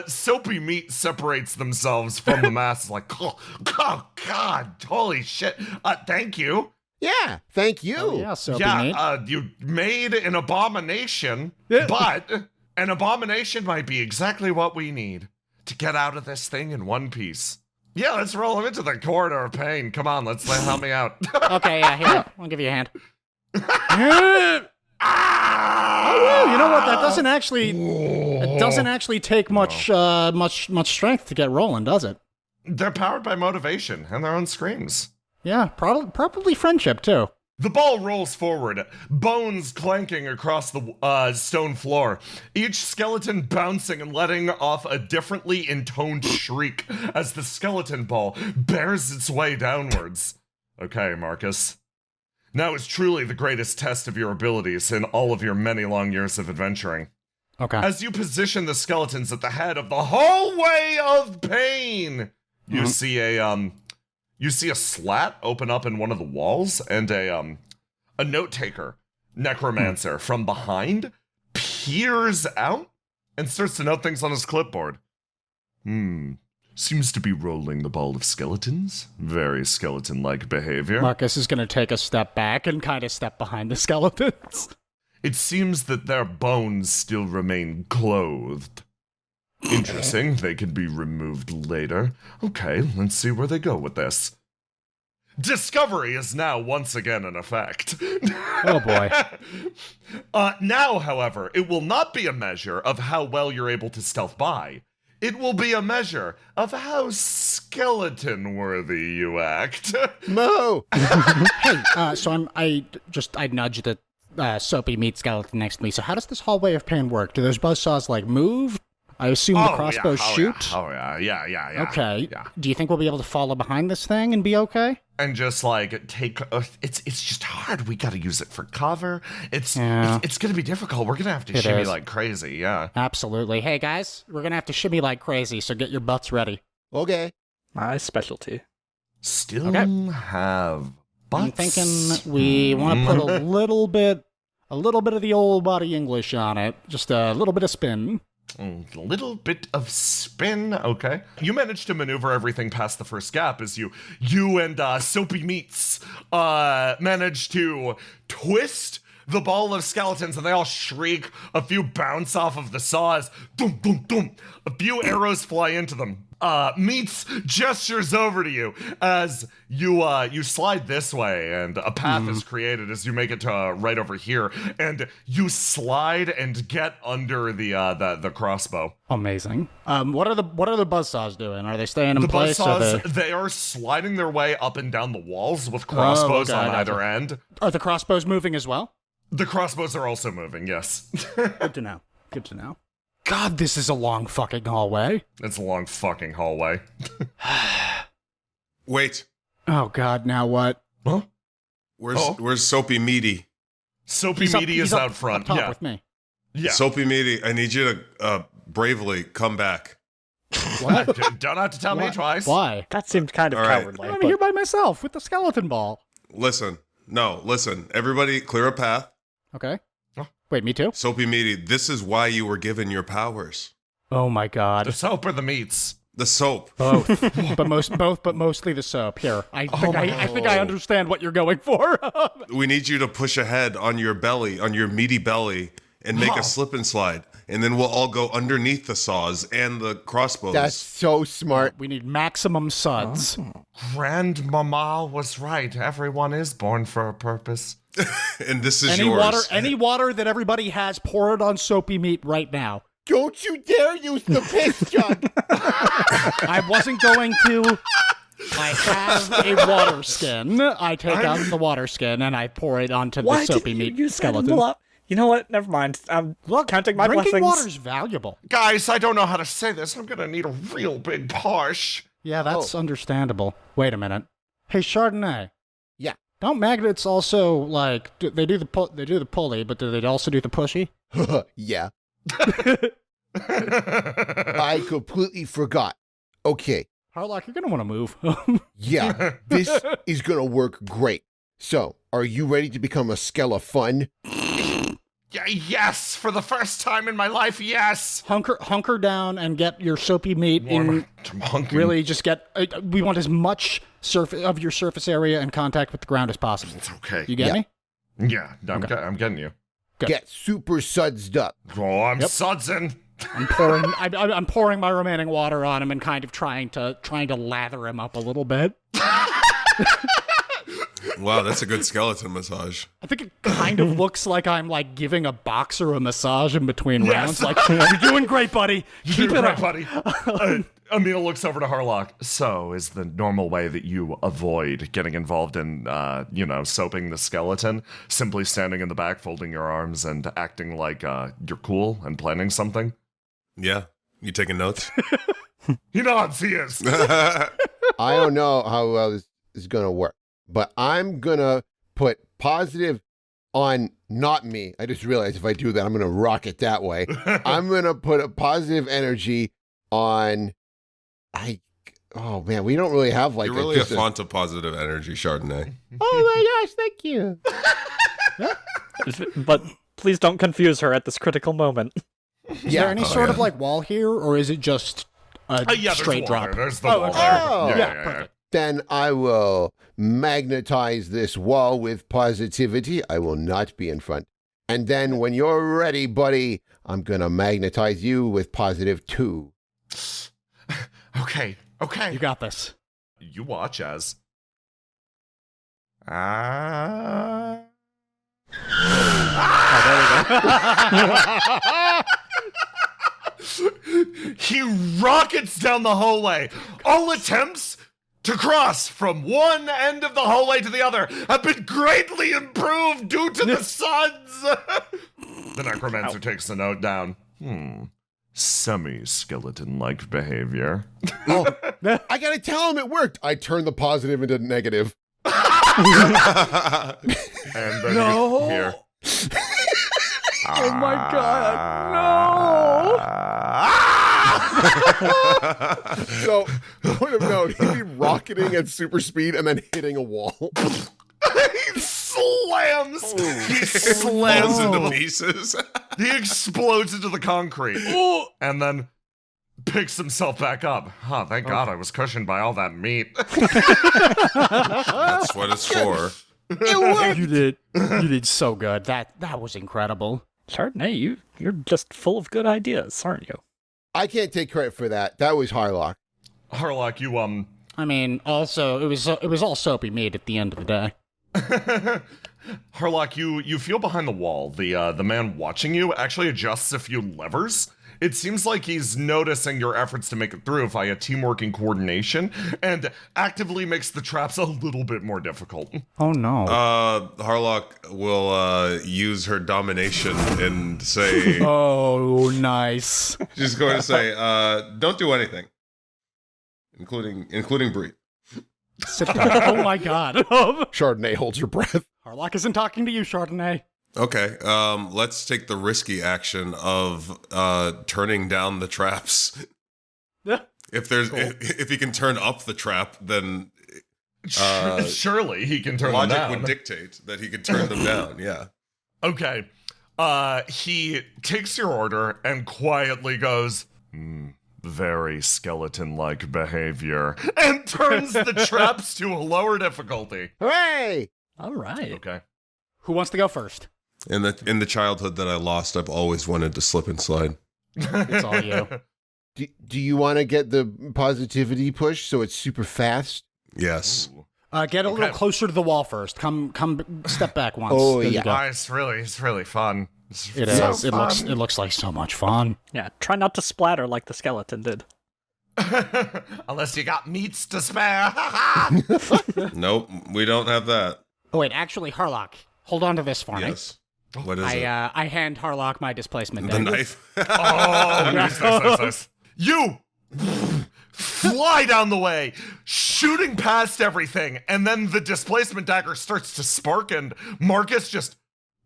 soapy meat separates themselves from the mass. Like, oh, God, holy shit. Thank you. Yeah, thank you. Oh, yeah, soapy meat. You made an abomination, but an abomination might be exactly what we need to get out of this thing in one piece. Yeah, let's roll him into the corridor of pain. Come on, let's help me out. Okay, yeah, here. I'll give you a hand. Oh, you know what? That doesn't actually. It doesn't actually take much strength to get rolling, does it? They're powered by motivation and their own screams. Yeah, probably friendship too. The ball rolls forward, bones clanking across the stone floor, each skeleton bouncing and letting off a differently intoned shriek as the skeleton ball bears its way downwards. Okay, Marcus. Now is truly the greatest test of your abilities in all of your many long years of adventuring. Okay. As you position the skeletons at the head of the hallway of pain, you see a slat open up in one of the walls, and a note taker, necromancer, from behind peers out and starts to note things on his clipboard. Seems to be rolling the ball of skeletons. Very skeleton-like behavior. Marcus is going to take a step back and kind of step behind the skeletons. It seems that their bones still remain clothed. Interesting. They can be removed later. Okay, let's see where they go with this. Discovery is now once again in effect. Oh boy. Now, however, it will not be a measure of how well you're able to stealth by. It will be a measure of how skeleton-worthy you act. Mo! Hey, so I nudged the soapy meat skeleton next to me. So how does this hallway of pain work? Do those buzzsaws like move? I assume the crossbows shoot? Yeah. Okay. Yeah. Do you think we'll be able to follow behind this thing and be okay? And just like take, it's just hard. We got to use it for cover. It's going to be difficult. We're going to have to shimmy like crazy. Yeah. Absolutely. Hey guys, we're going to have to shimmy like crazy. So get your butts ready. Okay. My specialty. Still have butts. I'm thinking we want to put a little bit of the old body English on it. Just a little bit of spin. A little bit of spin, okay. You managed to maneuver everything past the first gap as you and Soapy Meats managed to twist the ball of skeletons, and they all shriek. A few bounce off of the saws. Dum, dum, dum. A few arrows fly into them. Meats gestures over to you as you slide this way, and a path is created as you make it to right over here, and you slide and get under the crossbow. Amazing. What are the buzzsaws doing? Are they staying in place? The buzzsaws, they are sliding their way up and down the walls with crossbows on either end. Are the crossbows moving as well? The crossbows are also moving, yes. Good to know. Good to know. God, this is a long fucking hallway. It's a long fucking hallway. Wait. Oh God, now what? Huh? Where's Soapy Meaty? Soapy Meaty is out front. Up top with me. Yeah. Soapy Meaty, I need you to bravely come back. What? Don't have to tell me twice. Why? That seemed kind of All right. cowardly. I'm but- here by myself with the skeleton ball. Listen. Everybody clear a path. Okay. Oh. Wait, me too? Soapy Meaty, this is why you were given your powers. Oh my God. The soap or the meats? The soap. Both. but mostly the soap. Here. I think I understand what you're going for. We need you to push ahead on your belly, on your meaty belly, and make a slip and slide. And then we'll all go underneath the saws and the crossbows. That's so smart. We need maximum suds. Grandmama was right. Everyone is born for a purpose. And this is Any yours. any water that everybody has, pour it on soapy meat right now. Don't you dare use the piss jug. I wasn't going to. I have a water skin. I take out the water skin and I pour it onto the soapy meat skeleton. You know what? Never mind. I'm counting my Drinking blessings. water's valuable. Guys, I don't know how to say this. I'm gonna need a real big push. Yeah, that's understandable. Wait a minute. Hey, Chardonnay. Yeah. Don't magnets also like they do the pulley, but do they also do the pushy? Yeah. I completely forgot. Okay. Harlock, you're gonna want to move. Yeah, this is gonna work great. So, are you ready to become a skeleton? Yes, for the first time in my life, yes. Hunker down and get your soapy meat in. Really, just get. We want as much of your surface area in contact with the ground as possible. It's okay. You get me? Yeah, I'm getting you. Good. Get super sudsed up. Oh, I'm sudsing. I'm pouring my remaining water on him and kind of trying to lather him up a little bit. Wow, that's a good skeleton massage. I think it kind of looks like I'm like giving a boxer a massage in between rounds. Like, you're doing great, buddy. Keep it up, buddy. Amina looks over to Harlock. So, is the normal way that you avoid getting involved in, soaping the skeleton, simply standing in the back, folding your arms, and acting like you're cool and planning something? Yeah. You taking notes? He nods, he is. I don't know how well this is going to work, but I'm going to put positive on not me. I just realized if I do that, I'm going to rock it that way. I'm going to put a positive energy on... Oh, man, we don't really have like... You're really a font of positive energy, Chardonnay. Oh, my gosh, thank you. But please don't confuse her at this critical moment. Is there any sort of like wall here, or is it just a straight drop? There's the wall there. Oh, Yeah. Then I will magnetize this wall with positivity. I will not be in front. And then when you're ready, buddy, I'm going to magnetize you with positive 2. Okay. You got this. You watch as... He rockets down the hallway. All attempts to cross from one end of the hallway to the other have been greatly improved due to the suns. The necromancer takes the note down. Semi-skeleton-like behavior. Oh, I got to tell him it worked. I turned the positive into negative. And then here. Oh my god, no! So, point of note, he'd be rocketing at super speed and then hitting a wall. He slams. He Slams slams into pieces. He explodes into the concrete and then picks himself back up. Thank God I was cushioned by all that meat. That's what it's for. It worked. You did so good. That was incredible. Chardonnay, you're just full of good ideas, aren't you? I can't take credit for that. That was Harlock. Harlock, you I mean, also it was all soapy meat at the end of the day. Harlock, you feel behind the wall. The man watching you actually adjusts a few levers. It seems like he's noticing your efforts to make it through via teamwork and coordination, and actively makes the traps a little bit more difficult. Oh no. Harlock will use her domination and say... Oh, nice. She's going to say, don't do anything. Including breathe. Sit down. Oh my god. Chardonnay holds her breath. Harlock isn't talking to you, Chardonnay. Okay, let's take the risky action of turning down the traps. Yeah. If he can turn up the trap, then surely he can turn them logic down. would dictate that he could turn them down. Yeah. Okay. He takes your order and quietly goes, very skeleton-like behavior, and turns the traps to a lower difficulty. Hooray! All right. Okay. Who wants to go first? In the childhood that I lost, I've always wanted to slip and slide. It's all you. Do you want to get the positivity push so it's super fast? Yes. Get a little closer to the wall first. Come, step back once. Oh, There you yeah. go. It's really fun. It is. It looks like so much fun. Yeah, try not to splatter like the skeleton did. Unless you got meats to spare. Nope, we don't have that. Oh wait, actually, Harlock, hold on to this for me. Yes. What is it? I hand Harlock my displacement The dagger. knife? Oh, nice. You fly down the way, shooting past everything, and then the displacement dagger starts to spark, and Marcus just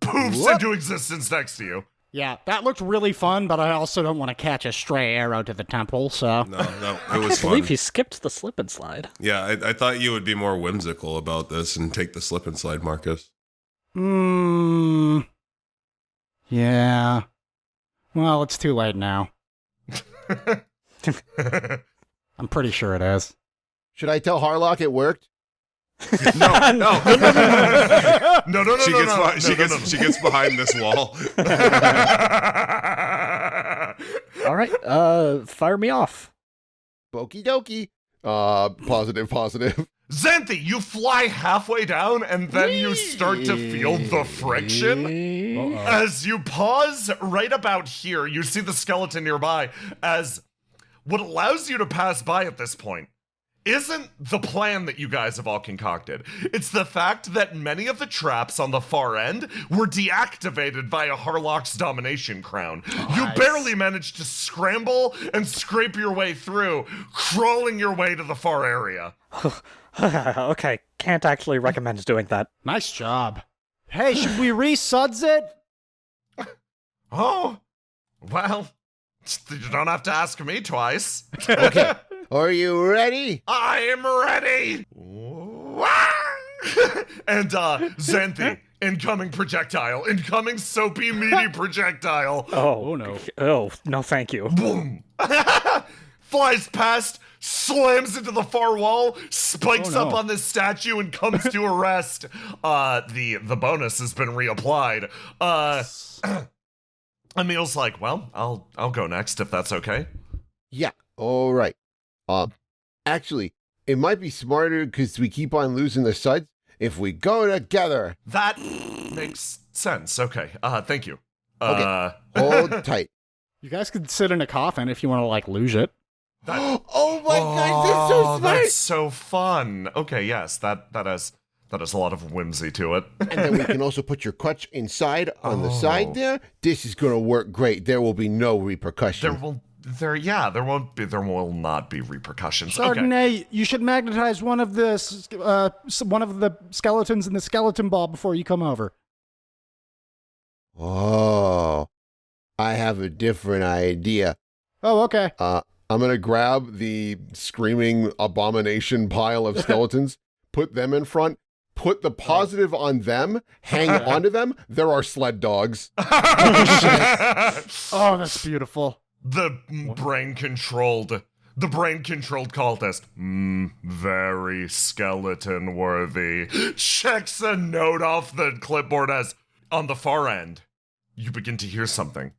poofs into existence next to you. Yeah, that looked really fun, but I also don't want to catch a stray arrow to the temple, so... No, it I was fun. believe he skipped the slip and slide. Yeah, I thought you would be more whimsical about this and take the slip and slide, Marcus. Yeah. Well, it's too late now. I'm pretty sure it is. Should I tell Harlock it worked? No. No. She gets behind this wall. All right, fire me off. Okie dokie. Positive. Xanthi, you fly halfway down and then you start to feel the friction. As you pause right about here, you see the skeleton nearby as what allows you to pass by at this point isn't the plan that you guys have all concocted. It's the fact that many of the traps on the far end were deactivated via Harlock's domination crown. You barely managed to scramble and scrape your way through, crawling your way to the far area. Okay, can't actually recommend doing that. Nice job. Hey, should we re-suds it? Oh, well, you don't have to ask me twice. Okay. Are you ready? I'm ready! And, Xanthi, incoming projectile, incoming soapy, meaty projectile. Oh no. Oh, no thank you. Boom! Flies past, slams into the far wall, spikes up on this statue, and comes to a rest. The bonus has been reapplied. Emil's like, well, I'll go next if that's okay. Yeah. All right. Actually, it might be smarter because we keep on losing the suds if we go together. That makes sense. Okay. Thank you. Okay. Hold tight. You guys could sit in a coffin if you want to, like, luge it. Oh my gosh, that's so smart! That's so fun. Okay, yes, that has a lot of whimsy to it. And then we can also put your crutch inside on the side there. This is gonna work great. There will be no repercussions. There will not be repercussions. Chardonnay, you should magnetize one of the skeletons in the skeleton ball before you come over. Oh, I have a different idea. Oh, okay. I'm gonna grab the screaming abomination pile of skeletons, put them in front, put the positive on them, hang onto them. There are sled dogs. Oh, that's beautiful. The brain-controlled cultist. Very skeleton-worthy. Checks a note off the clipboard as, on the far end, you begin to hear something.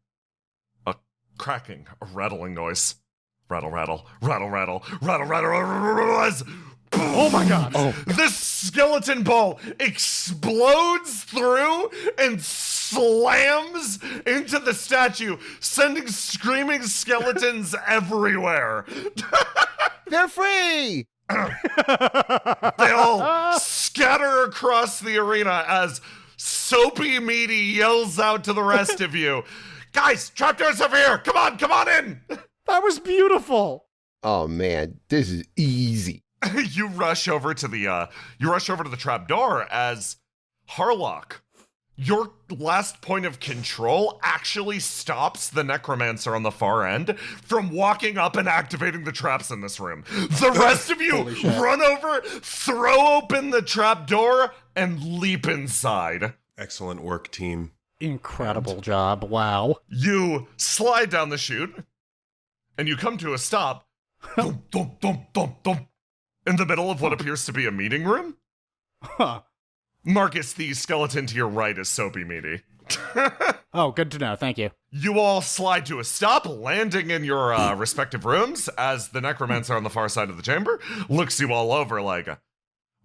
A cracking, a rattling noise. Rattle, rattle, rattle, rattle, rattle, rattle, rattle, as oh my god! This skeleton ball explodes through and slams into the statue, sending screaming skeletons everywhere. They're free! They all scatter across the arena as Soapy Meaty yells out to the rest of you, guys, trapdoors over here! Come on in! That was beautiful. Oh man, this is easy. You rush over to the trapdoor as Harlock, your last point of control actually stops the necromancer on the far end from walking up and activating the traps in this room. The rest of you run over, throw open the trapdoor, and leap inside. Excellent work, team. Incredible job. Wow. You slide down the chute, and you come to a stop. Thump, thump, thump, thump, thump. In the middle of what appears to be a meeting room? Huh. Marcus, the skeleton to your right is Soapy Meaty. Oh, good to know. Thank you. You all slide to a stop, landing in your respective rooms as the necromancer on the far side of the chamber looks you all over like,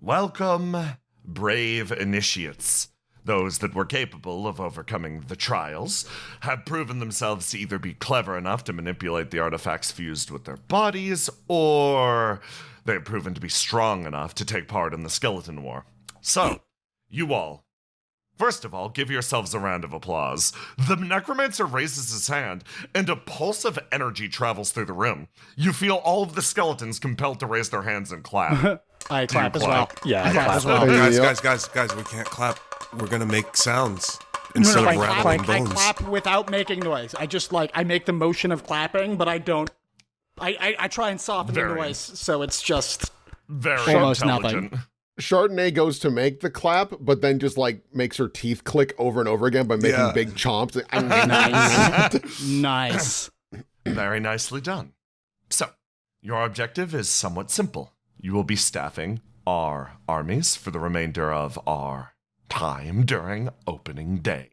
welcome, brave initiates. Those that were capable of overcoming the trials have proven themselves to either be clever enough to manipulate the artifacts fused with their bodies, or they've proven to be strong enough to take part in the skeleton war. So, you all, first of all, give yourselves a round of applause. The necromancer raises his hand, and a pulse of energy travels through the room. You feel all of the skeletons compelled to raise their hands and clap. I clap as well. Yeah, I clap as well. Guys, we can't clap. We're gonna make sounds instead of rattling I bones. clap without making noise. I just I make the motion of clapping, but I don't. I try and soften the noise, so it's just Very almost intelligent. nothing. Chardonnay goes to make the clap, but then just like makes her teeth click over and over again by making Yeah. big chomps. Nice. Very nicely done. So, your objective is somewhat simple. You will be staffing our armies for the remainder of our time during opening day.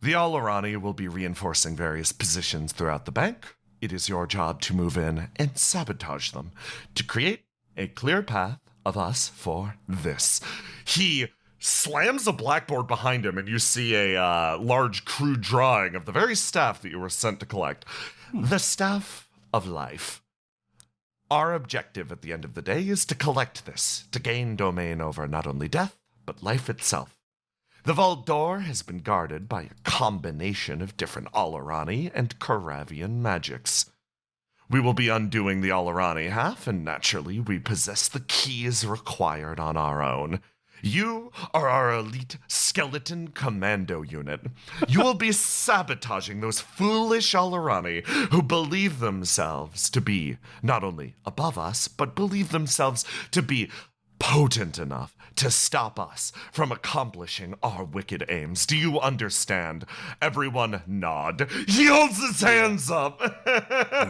The Al'Arani will be reinforcing various positions throughout the bank. It is your job to move in and sabotage them to create a clear path of us for this. He slams a blackboard behind him, and you see a large crude drawing of the very staff that you were sent to collect. The Staff of Life. Our objective at the end of the day is to collect this, to gain domain over not only death, but life itself. The vault door has been guarded by a combination of different Al'Arani and Karavian magics. We will be undoing the Al'Arani half, and naturally we possess the keys required on our own. You are our elite skeleton commando unit. You will be sabotaging those foolish Al'Arani who believe themselves to be not only above us, but believe themselves to be potent enough to stop us from accomplishing our wicked aims. Do you understand? Everyone nod. He holds his hands up.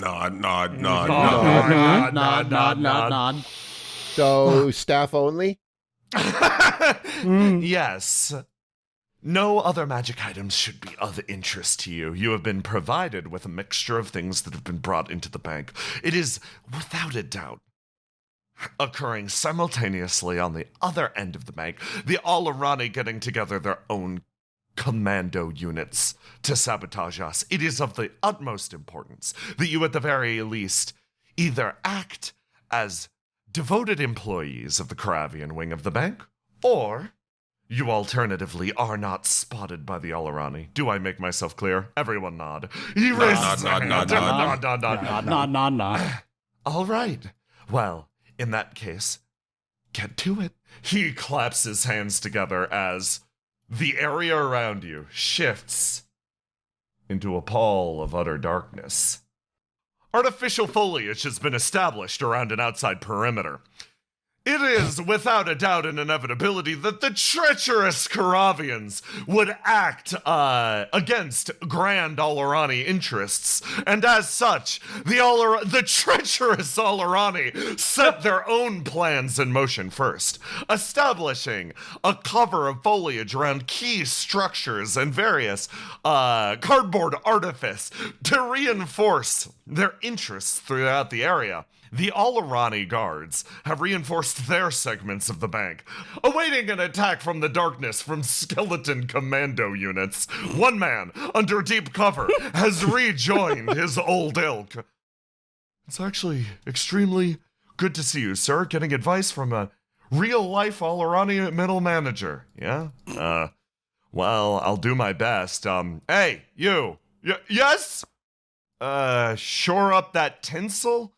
Nod. Nod. So staff only? Yes. No other magic items should be of interest to you. You have been provided with a mixture of things that have been brought into the bank. It is, without a doubt, occurring simultaneously on the other end of the bank, the Al'Arani getting together their own commando units to sabotage us. It is of the utmost importance that you, at the very least, either act as devoted employees of the Karavian wing of the bank, or you alternatively are not spotted by the Al'Arani. Do I make myself clear? Everyone nod. He raises his hand. Nod. All right. Well, in that case, get to it. He claps his hands together as the area around you shifts into a pall of utter darkness. Artificial foliage has been established around an outside perimeter. It is, without a doubt, an inevitability that the treacherous Karavians would act against Grand Al'Arani interests, and as such, the treacherous Al'Arani set their own plans in motion first, establishing a cover of foliage around key structures and various cardboard artifice to reinforce their interests throughout the area. The Al'Arani guards have reinforced their segments of the bank, awaiting an attack from the darkness from skeleton commando units. One man, under deep cover, has rejoined his old ilk. It's actually extremely good to see you, sir, getting advice from a real-life Al'Arani middle manager. Yeah? Well, I'll do my best. Hey, you! Yes? Shore up that tinsel?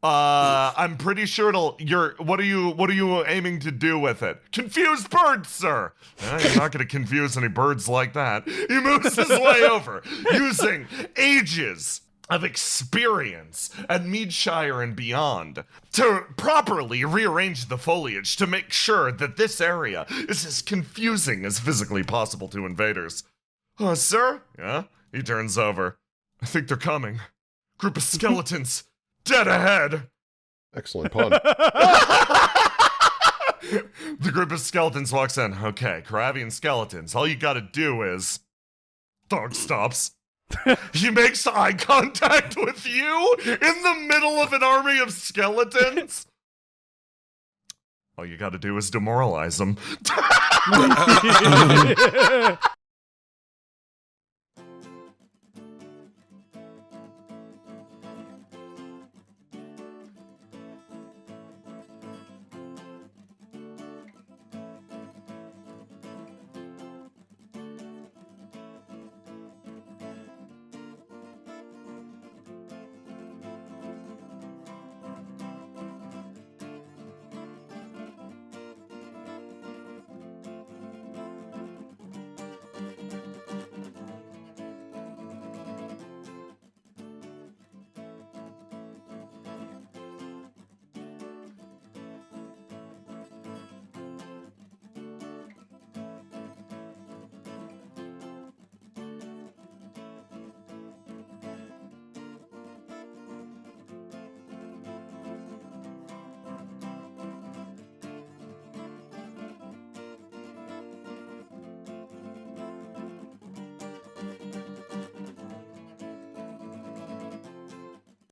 I'm pretty sure what are you aiming to do with it? Confuse birds, sir! You're not gonna confuse any birds like that. He moves his way over, using ages of experience at Meadshire and beyond to properly rearrange the foliage to make sure that this area is as confusing as physically possible to invaders. Sir? Yeah? He turns over. I think they're coming. Group of skeletons. Dead ahead! Excellent pun. The group of skeletons walks in. Okay, Karavian skeletons. All you gotta do is... Dog stops. He makes eye contact with you in the middle of an army of skeletons. All you gotta do is demoralize them.